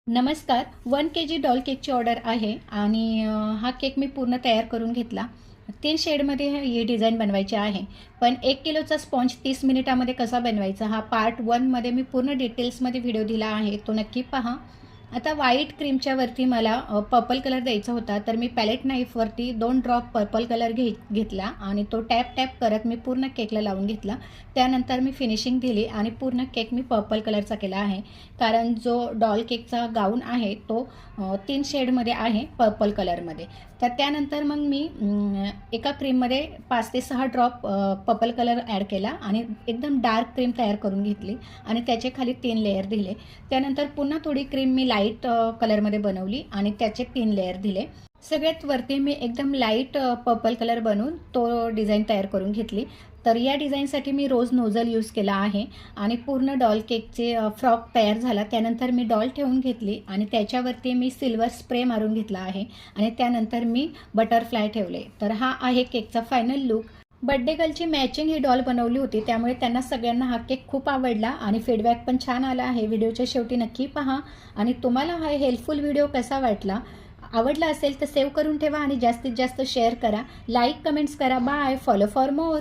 नमस्कार. 1 kg doll केकची order आहे आणि हा केक मी पूर्ण तयार करून घेतला. 3 शेडमध्ये ही डिझाईन बनवायची आहे. पण 1 किलोचा स्पॉन्ज 30 मिनिटामध्ये कसा बनवायचा हा पार्ट 1मध्ये मी पूर्ण डिटेल्समध्ये व्हिडिओ दिला आहे. तो नक्की पहा. आता व्हाईट क्रीमच्या वरती मला पर्पल कलर द्यायचा होता, तर मी पॅलेट नाईफवरती 2 ड्रॉप पर्पल कलर घेतला आणि तो टॅप टॅप करत मी पूर्ण केकला लावून घेतला. त्यानंतर मी फिनिशिंग दिली आणि पूर्ण केक मी पर्पल कलरचा केला आहे, कारण जो डॉल केकचा गाऊन आहे तो 3 शेडमध्ये आहे पर्पल कलरमध्ये. तर त्यानंतर मग मी एका क्रीममध्ये 5 ते 6 ड्रॉप पर्पल कलर ॲड केला आणि एकदम डार्क क्रीम तयार करून घेतली आणि त्याचे खाली 3 लेयर दिले. त्यानंतर पुन्हा थोडी क्रीम मी लाईट कलरमध्ये बनवली आणि त्याचे 3 लेयर दिले. सगळ्यात वरती मी एकदम लाईट पर्पल कलर बनवून तो डिझाईन तयार करून घेतली. तर या डिझाईनसाठी मी रोज नोझल यूज केला आहे आणि पूर्ण डॉल केकचे फ्रॉक तयार झाला. त्यानंतर मी डॉल ठेवून घेतली आणि त्याच्यावरती मी सिल्वर स्प्रे मारून घेतला आहे आणि त्यानंतर मी बटरफ्लाय ठेवले. तर हा आहे केकचा फायनल लुक. बर्थडे गर्लची मॅचिंग ही डॉल बनवली होती, त्यामुळे त्यांना सगळ्यांना हा केक खूप आवडला आणि फीडबॅक पण छान आला आहे. व्हिडिओच्या शेवटी नक्की पहा आणि तुम्हाला हा हेल्पफुल व्हिडिओ कसा वाटला, आवडला असेल तर सेव्ह करून ठेवा आणि जास्तीत जास्त शेअर करा, लाईक कमेंट्स करा. बाय. Follow for more.